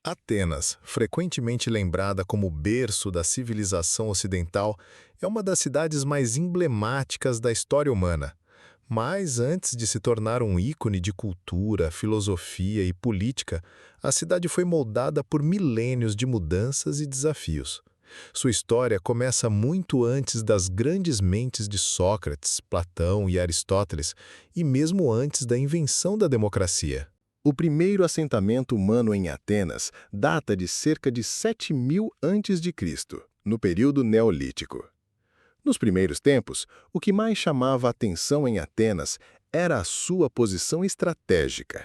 Atenas, frequentemente lembrada como o berço da civilização ocidental, é uma das cidades mais emblemáticas da história humana. Mas antes de se tornar um ícone de cultura, filosofia e política, a cidade foi moldada por milênios de mudanças e desafios. Sua história começa muito antes das grandes mentes de Sócrates, Platão e Aristóteles, e mesmo antes da invenção da democracia. O primeiro assentamento humano em Atenas data de cerca de 7000 a.C., no período Neolítico. Nos primeiros tempos, o que mais chamava a atenção em Atenas era a sua posição estratégica.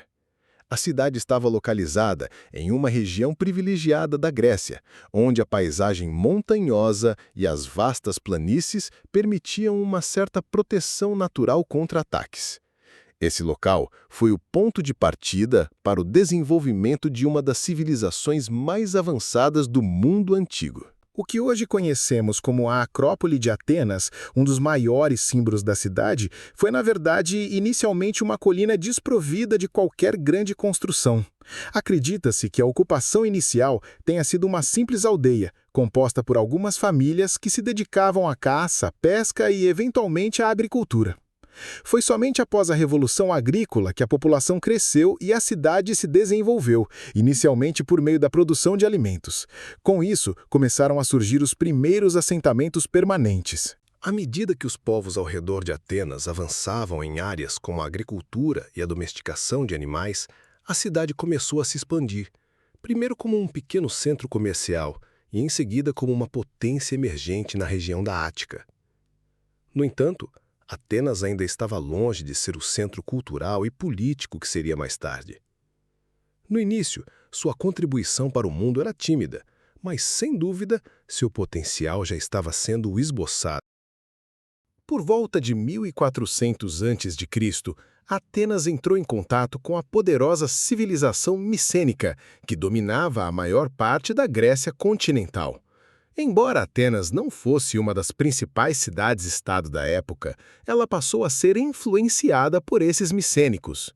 A cidade estava localizada em uma região privilegiada da Grécia, onde a paisagem montanhosa e as vastas planícies permitiam uma certa proteção natural contra ataques. Esse local foi o ponto de partida para o desenvolvimento de uma das civilizações mais avançadas do mundo antigo. O que hoje conhecemos como a Acrópole de Atenas, um dos maiores símbolos da cidade, foi na verdade inicialmente uma colina desprovida de qualquer grande construção. Acredita-se que a ocupação inicial tenha sido uma simples aldeia, composta por algumas famílias que se dedicavam à caça, pesca e eventualmente à agricultura. Foi somente após a Revolução Agrícola que a população cresceu e a cidade se desenvolveu, inicialmente por meio da produção de alimentos. Com isso, começaram a surgir os primeiros assentamentos permanentes. À medida que os povos ao redor de Atenas avançavam em áreas como a agricultura e a domesticação de animais, a cidade começou a se expandir, primeiro como um pequeno centro comercial e em seguida como uma potência emergente na região da Ática. No entanto, Atenas ainda estava longe de ser o centro cultural e político que seria mais tarde. No início, sua contribuição para o mundo era tímida, mas, sem dúvida, seu potencial já estava sendo esboçado. Por volta de 1400 a.C., Atenas entrou em contato com a poderosa civilização micênica, que dominava a maior parte da Grécia continental. Embora Atenas não fosse uma das principais cidades-estado da época, ela passou a ser influenciada por esses micênicos.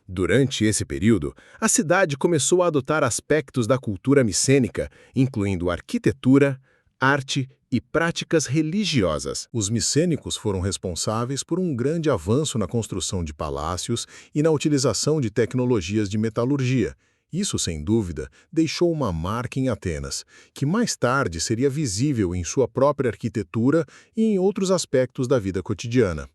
Durante esse período, a cidade começou a adotar aspectos da cultura micênica, incluindo arquitetura, arte e práticas religiosas. Os micênicos foram responsáveis por um grande avanço na construção de palácios e na utilização de tecnologias de metalurgia. Isso, sem dúvida, deixou uma marca em Atenas, que mais tarde seria visível em sua própria arquitetura e em outros aspectos da vida cotidiana.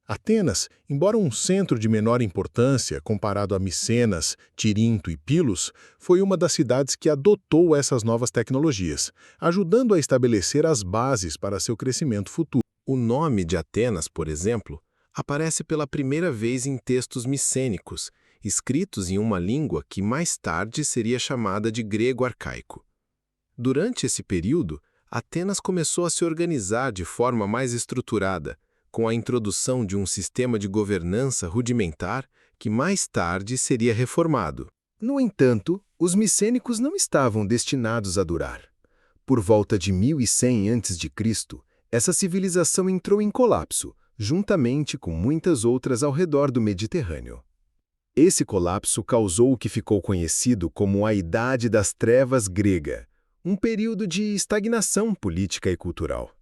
Atenas, embora um centro de menor importância comparado a Micenas, Tirinto e Pilos, foi uma das cidades que adotou essas novas tecnologias, ajudando a estabelecer as bases para seu crescimento futuro. O nome de Atenas, por exemplo, aparece pela primeira vez em textos micênicos, escritos em uma língua que mais tarde seria chamada de grego arcaico. Durante esse período, Atenas começou a se organizar de forma mais estruturada, com a introdução de um sistema de governança rudimentar que mais tarde seria reformado. No entanto, os micênicos não estavam destinados a durar. Por volta de 1100 a.C., essa civilização entrou em colapso, juntamente com muitas outras ao redor do Mediterrâneo. Esse colapso causou o que ficou conhecido como a Idade das Trevas grega, um período de estagnação política e cultural.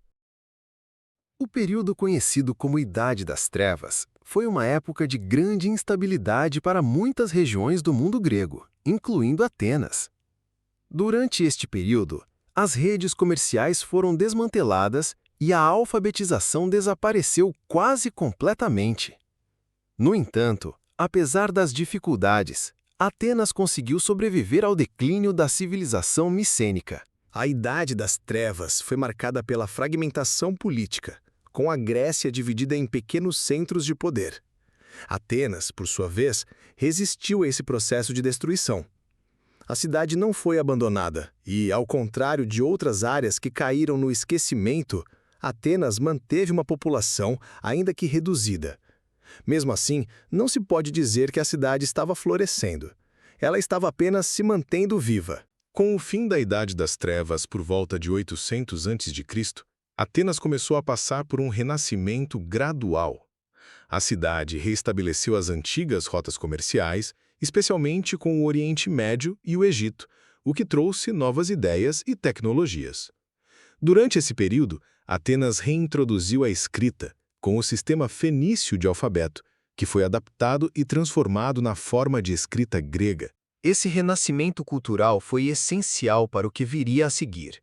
O período conhecido como Idade das Trevas foi uma época de grande instabilidade para muitas regiões do mundo grego, incluindo Atenas. Durante este período, as redes comerciais foram desmanteladas e a alfabetização desapareceu quase completamente. No entanto, apesar das dificuldades, Atenas conseguiu sobreviver ao declínio da civilização micênica. A Idade das Trevas foi marcada pela fragmentação política, com a Grécia dividida em pequenos centros de poder. Atenas, por sua vez, resistiu a esse processo de destruição. A cidade não foi abandonada e, ao contrário de outras áreas que caíram no esquecimento, Atenas manteve uma população, ainda que reduzida. Mesmo assim, não se pode dizer que a cidade estava florescendo. Ela estava apenas se mantendo viva. Com o fim da Idade das Trevas por volta de 800 a.C., Atenas começou a passar por um renascimento gradual. A cidade reestabeleceu as antigas rotas comerciais, especialmente com o Oriente Médio e o Egito, o que trouxe novas ideias e tecnologias. Durante esse período, Atenas reintroduziu a escrita, com o sistema fenício de alfabeto, que foi adaptado e transformado na forma de escrita grega. Esse renascimento cultural foi essencial para o que viria a seguir.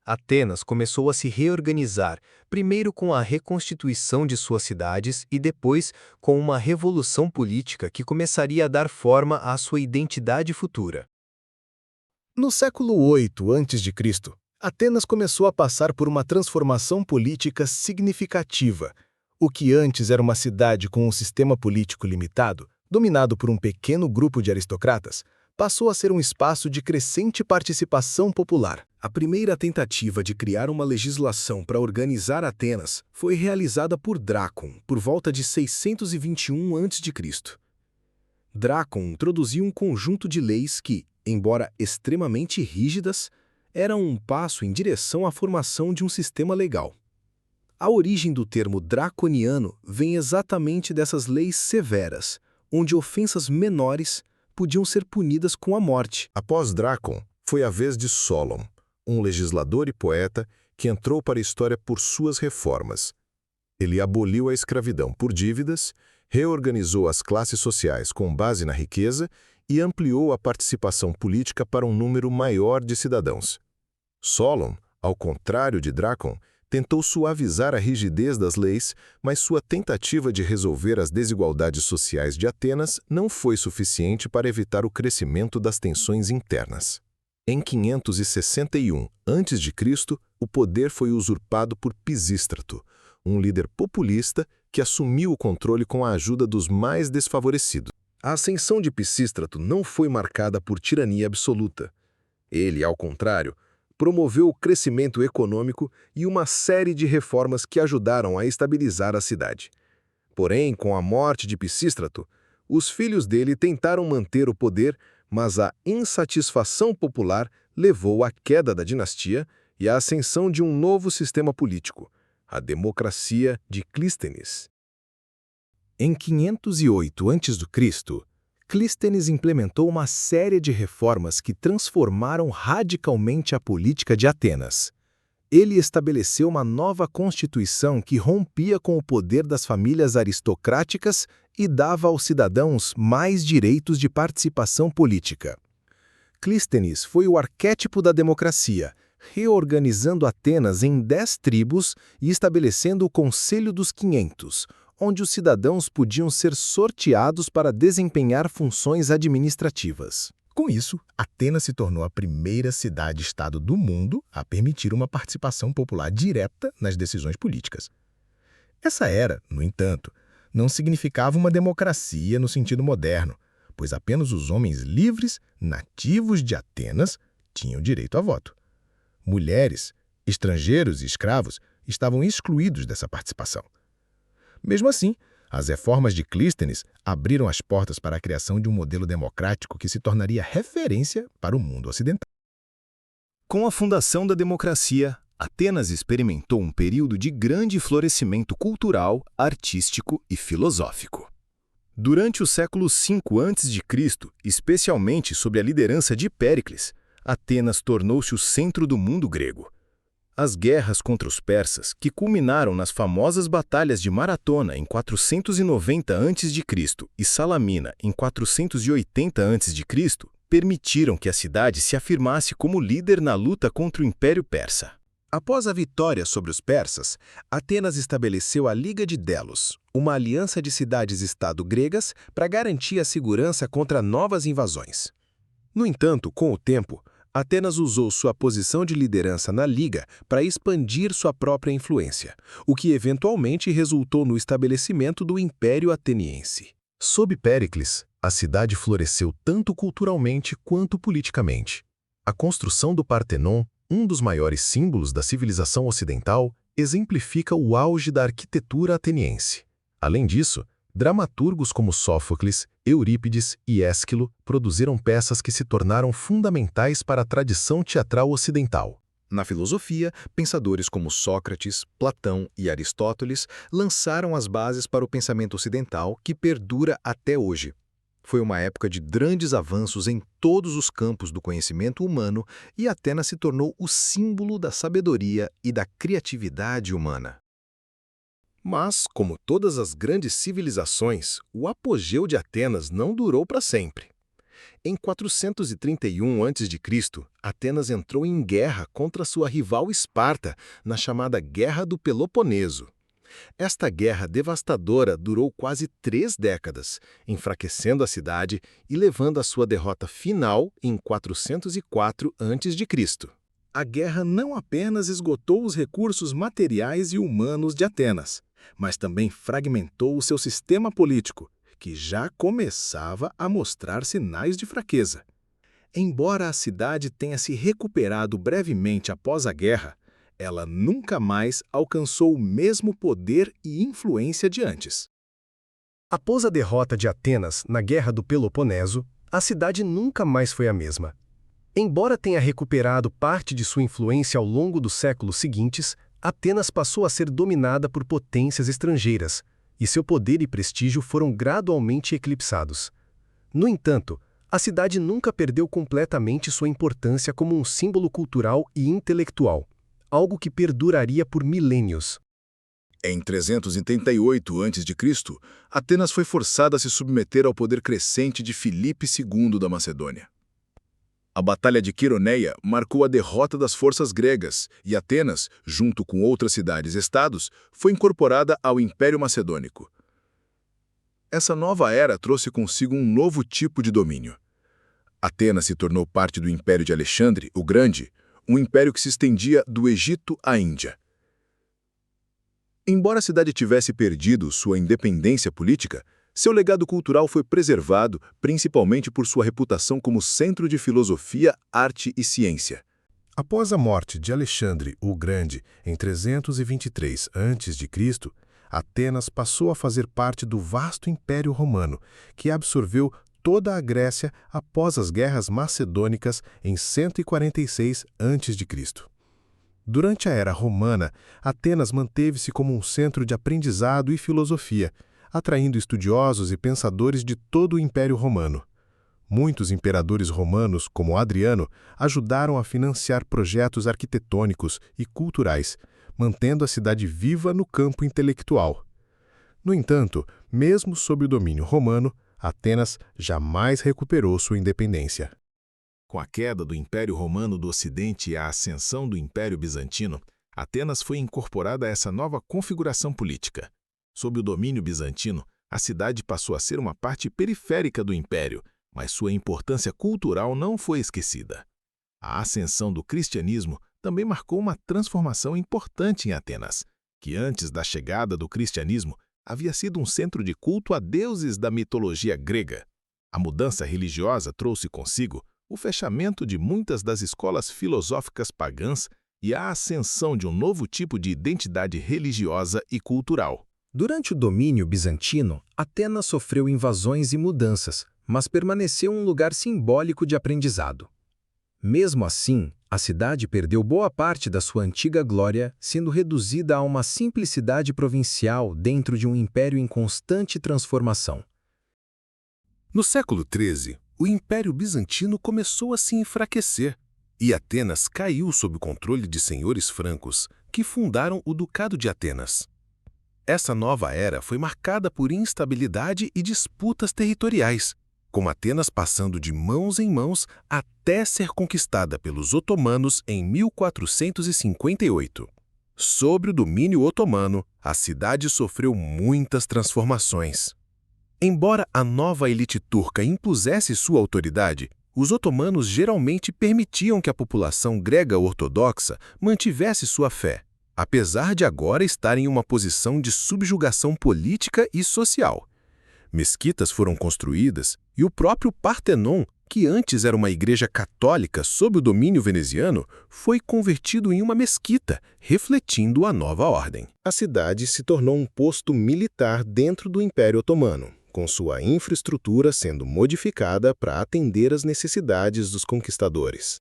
Atenas começou a se reorganizar, primeiro com a reconstituição de suas cidades e depois com uma revolução política que começaria a dar forma à sua identidade futura. No século VIII a.C., Atenas começou a passar por uma transformação política significativa. O que antes era uma cidade com um sistema político limitado, dominado por um pequeno grupo de aristocratas, passou a ser um espaço de crescente participação popular. A primeira tentativa de criar uma legislação para organizar Atenas foi realizada por Drácon, por volta de 621 a.C. Drácon introduziu um conjunto de leis que, embora extremamente rígidas, eram um passo em direção à formação de um sistema legal. A origem do termo draconiano vem exatamente dessas leis severas, onde ofensas menores podiam ser punidas com a morte. Após Drácon, foi a vez de Solon, um legislador e poeta que entrou para a história por suas reformas. Ele aboliu a escravidão por dívidas, reorganizou as classes sociais com base na riqueza e ampliou a participação política para um número maior de cidadãos. Solon, ao contrário de Drácon, tentou suavizar a rigidez das leis, mas sua tentativa de resolver as desigualdades sociais de Atenas não foi suficiente para evitar o crescimento das tensões internas. Em 561 a.C., o poder foi usurpado por Pisístrato, um líder populista que assumiu o controle com a ajuda dos mais desfavorecidos. A ascensão de Pisístrato não foi marcada por tirania absoluta. Ele, ao contrário, promoveu o crescimento econômico e uma série de reformas que ajudaram a estabilizar a cidade. Porém, com a morte de Pisístrato, os filhos dele tentaram manter o poder, mas a insatisfação popular levou à queda da dinastia e à ascensão de um novo sistema político, a democracia de Clístenes. Em 508 a.C., Clístenes implementou uma série de reformas que transformaram radicalmente a política de Atenas. Ele estabeleceu uma nova constituição que rompia com o poder das famílias aristocráticas e dava aos cidadãos mais direitos de participação política. Clístenes foi o arquétipo da democracia, reorganizando Atenas em 10 tribos e estabelecendo o Conselho dos 500, onde os cidadãos podiam ser sorteados para desempenhar funções administrativas. Com isso, Atenas se tornou a primeira cidade-estado do mundo a permitir uma participação popular direta nas decisões políticas. Essa era, no entanto, não significava uma democracia no sentido moderno, pois apenas os homens livres, nativos de Atenas, tinham direito a voto. Mulheres, estrangeiros e escravos estavam excluídos dessa participação. Mesmo assim, as reformas de Clístenes abriram as portas para a criação de um modelo democrático que se tornaria referência para o mundo ocidental. Com a fundação da democracia, Atenas experimentou um período de grande florescimento cultural, artístico e filosófico. Durante o século V a.C., especialmente sob a liderança de Péricles, Atenas tornou-se o centro do mundo grego. As guerras contra os persas, que culminaram nas famosas batalhas de Maratona em 490 a.C. e Salamina em 480 a.C., permitiram que a cidade se afirmasse como líder na luta contra o Império Persa. Após a vitória sobre os persas, Atenas estabeleceu a Liga de Delos, uma aliança de cidades-estado gregas para garantir a segurança contra novas invasões. No entanto, com o tempo, Atenas usou sua posição de liderança na Liga para expandir sua própria influência, o que eventualmente resultou no estabelecimento do Império Ateniense. Sob Péricles, a cidade floresceu tanto culturalmente quanto politicamente. A construção do Partenon, um dos maiores símbolos da civilização ocidental, exemplifica o auge da arquitetura ateniense. Além disso, dramaturgos como Sófocles, Eurípides e Ésquilo produziram peças que se tornaram fundamentais para a tradição teatral ocidental. Na filosofia, pensadores como Sócrates, Platão e Aristóteles lançaram as bases para o pensamento ocidental que perdura até hoje. Foi uma época de grandes avanços em todos os campos do conhecimento humano e Atenas se tornou o símbolo da sabedoria e da criatividade humana. Mas, como todas as grandes civilizações, o apogeu de Atenas não durou para sempre. Em 431 a.C., Atenas entrou em guerra contra sua rival Esparta, na chamada Guerra do Peloponeso. Esta guerra devastadora durou quase 3 décadas, enfraquecendo a cidade e levando à sua derrota final em 404 a.C. A guerra não apenas esgotou os recursos materiais e humanos de Atenas, mas também fragmentou o seu sistema político, que já começava a mostrar sinais de fraqueza. Embora a cidade tenha se recuperado brevemente após a guerra, ela nunca mais alcançou o mesmo poder e influência de antes. Após a derrota de Atenas na Guerra do Peloponeso, a cidade nunca mais foi a mesma. Embora tenha recuperado parte de sua influência ao longo dos séculos seguintes, Atenas passou a ser dominada por potências estrangeiras, e seu poder e prestígio foram gradualmente eclipsados. No entanto, a cidade nunca perdeu completamente sua importância como um símbolo cultural e intelectual, algo que perduraria por milênios. Em 338 a.C., Atenas foi forçada a se submeter ao poder crescente de Filipe II da Macedônia. A Batalha de Quironeia marcou a derrota das forças gregas e Atenas, junto com outras cidades-estados, foi incorporada ao Império Macedônico. Essa nova era trouxe consigo um novo tipo de domínio. Atenas se tornou parte do Império de Alexandre, o Grande, um império que se estendia do Egito à Índia. Embora a cidade tivesse perdido sua independência política, seu legado cultural foi preservado principalmente por sua reputação como centro de filosofia, arte e ciência. Após a morte de Alexandre o Grande em 323 a.C., Atenas passou a fazer parte do vasto Império Romano, que absorveu toda a Grécia após as guerras macedônicas em 146 a.C. Durante a Era Romana, Atenas manteve-se como um centro de aprendizado e filosofia, atraindo estudiosos e pensadores de todo o Império Romano. Muitos imperadores romanos, como Adriano, ajudaram a financiar projetos arquitetônicos e culturais, mantendo a cidade viva no campo intelectual. No entanto, mesmo sob o domínio romano, Atenas jamais recuperou sua independência. Com a queda do Império Romano do Ocidente e a ascensão do Império Bizantino, Atenas foi incorporada a essa nova configuração política. Sob o domínio bizantino, a cidade passou a ser uma parte periférica do império, mas sua importância cultural não foi esquecida. A ascensão do cristianismo também marcou uma transformação importante em Atenas, que antes da chegada do cristianismo havia sido um centro de culto a deuses da mitologia grega. A mudança religiosa trouxe consigo o fechamento de muitas das escolas filosóficas pagãs e a ascensão de um novo tipo de identidade religiosa e cultural. Durante o domínio bizantino, Atenas sofreu invasões e mudanças, mas permaneceu um lugar simbólico de aprendizado. Mesmo assim, a cidade perdeu boa parte da sua antiga glória, sendo reduzida a uma simplicidade provincial dentro de um império em constante transformação. No século XIII, o Império Bizantino começou a se enfraquecer e Atenas caiu sob o controle de senhores francos que fundaram o Ducado de Atenas. Essa nova era foi marcada por instabilidade e disputas territoriais, com Atenas passando de mãos em mãos até ser conquistada pelos otomanos em 1458. Sob o domínio otomano, a cidade sofreu muitas transformações. Embora a nova elite turca impusesse sua autoridade, os otomanos geralmente permitiam que a população grega ortodoxa mantivesse sua fé, apesar de agora estar em uma posição de subjugação política e social. Mesquitas foram construídas e o próprio Partenon, que antes era uma igreja católica sob o domínio veneziano, foi convertido em uma mesquita, refletindo a nova ordem. A cidade se tornou um posto militar dentro do Império Otomano, com sua infraestrutura sendo modificada para atender às necessidades dos conquistadores.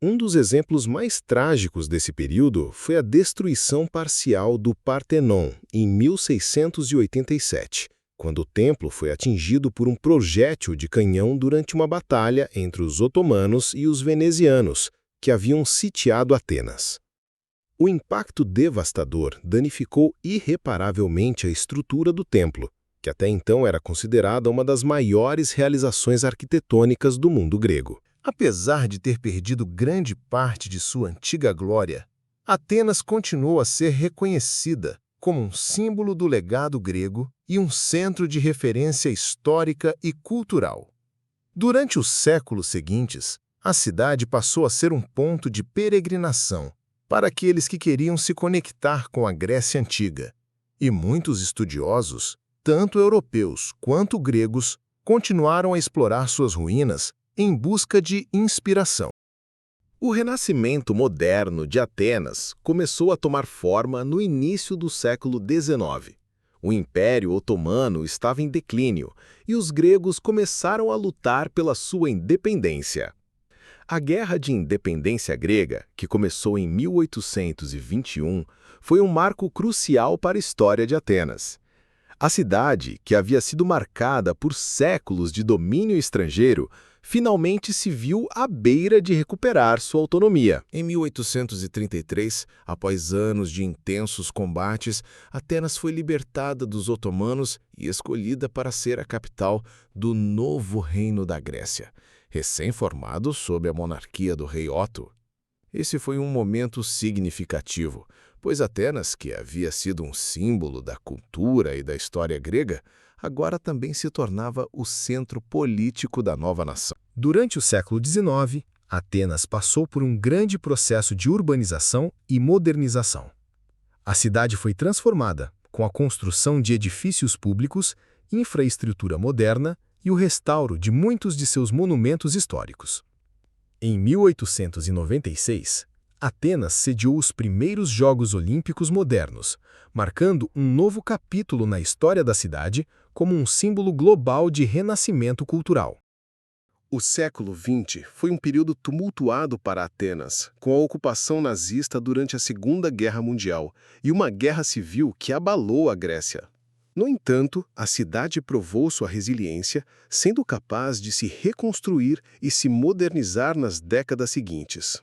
Um dos exemplos mais trágicos desse período foi a destruição parcial do Partenon em 1687, quando o templo foi atingido por um projétil de canhão durante uma batalha entre os otomanos e os venezianos, que haviam sitiado Atenas. O impacto devastador danificou irreparavelmente a estrutura do templo, que até então era considerada uma das maiores realizações arquitetônicas do mundo grego. Apesar de ter perdido grande parte de sua antiga glória, Atenas continuou a ser reconhecida como um símbolo do legado grego e um centro de referência histórica e cultural. Durante os séculos seguintes, a cidade passou a ser um ponto de peregrinação para aqueles que queriam se conectar com a Grécia Antiga, e muitos estudiosos, tanto europeus quanto gregos, continuaram a explorar suas ruínas em busca de inspiração. O renascimento moderno de Atenas começou a tomar forma no início do século XIX. O Império Otomano estava em declínio e os gregos começaram a lutar pela sua independência. A Guerra de Independência Grega, que começou em 1821, foi um marco crucial para a história de Atenas. A cidade, que havia sido marcada por séculos de domínio estrangeiro, finalmente se viu à beira de recuperar sua autonomia. Em 1833, após anos de intensos combates, Atenas foi libertada dos otomanos e escolhida para ser a capital do novo reino da Grécia, recém-formado sob a monarquia do rei Otto. Esse foi um momento significativo, pois Atenas, que havia sido um símbolo da cultura e da história grega, agora também se tornava o centro político da nova nação. Durante o século XIX, Atenas passou por um grande processo de urbanização e modernização. A cidade foi transformada com a construção de edifícios públicos, infraestrutura moderna e o restauro de muitos de seus monumentos históricos. Em 1896, Atenas sediou os primeiros Jogos Olímpicos modernos, marcando um novo capítulo na história da cidade como um símbolo global de renascimento cultural. O século XX foi um período tumultuado para Atenas, com a ocupação nazista durante a Segunda Guerra Mundial e uma guerra civil que abalou a Grécia. No entanto, a cidade provou sua resiliência, sendo capaz de se reconstruir e se modernizar nas décadas seguintes.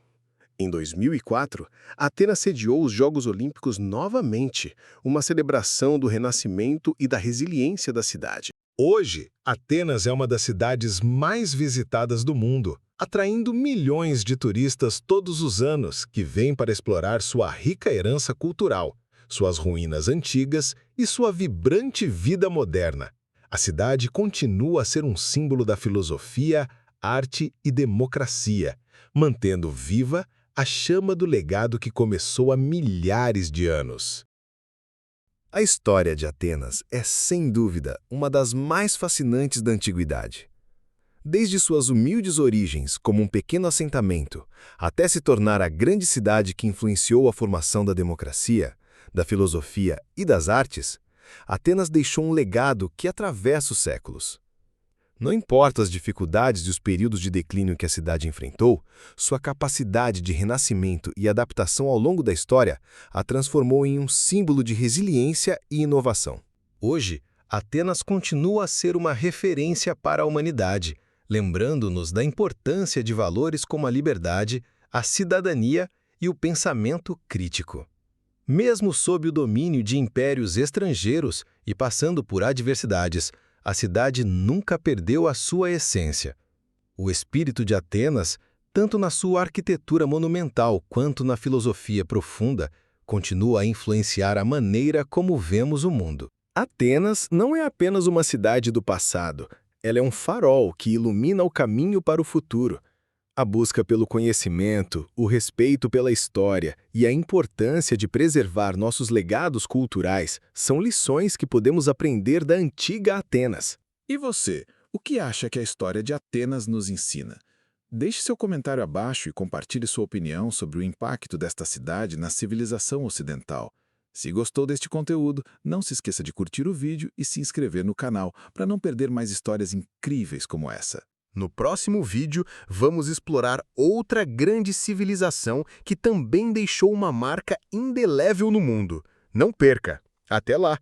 Em 2004, Atenas sediou os Jogos Olímpicos novamente, uma celebração do renascimento e da resiliência da cidade. Hoje, Atenas é uma das cidades mais visitadas do mundo, atraindo milhões de turistas todos os anos que vêm para explorar sua rica herança cultural, suas ruínas antigas e sua vibrante vida moderna. A cidade continua a ser um símbolo da filosofia, arte e democracia, mantendo viva a chama do legado que começou há milhares de anos. A história de Atenas é, sem dúvida, uma das mais fascinantes da antiguidade. Desde suas humildes origens como um pequeno assentamento, até se tornar a grande cidade que influenciou a formação da democracia, da filosofia e das artes, Atenas deixou um legado que atravessa os séculos. Não importa as dificuldades e os períodos de declínio que a cidade enfrentou, sua capacidade de renascimento e adaptação ao longo da história a transformou em um símbolo de resiliência e inovação. Hoje, Atenas continua a ser uma referência para a humanidade, lembrando-nos da importância de valores como a liberdade, a cidadania e o pensamento crítico. Mesmo sob o domínio de impérios estrangeiros e passando por adversidades, a cidade nunca perdeu a sua essência. O espírito de Atenas, tanto na sua arquitetura monumental quanto na filosofia profunda, continua a influenciar a maneira como vemos o mundo. Atenas não é apenas uma cidade do passado, ela é um farol que ilumina o caminho para o futuro. A busca pelo conhecimento, o respeito pela história e a importância de preservar nossos legados culturais são lições que podemos aprender da antiga Atenas. E você, o que acha que a história de Atenas nos ensina? Deixe seu comentário abaixo e compartilhe sua opinião sobre o impacto desta cidade na civilização ocidental. Se gostou deste conteúdo, não se esqueça de curtir o vídeo e se inscrever no canal para não perder mais histórias incríveis como essa. No próximo vídeo, vamos explorar outra grande civilização que também deixou uma marca indelével no mundo. Não perca! Até lá!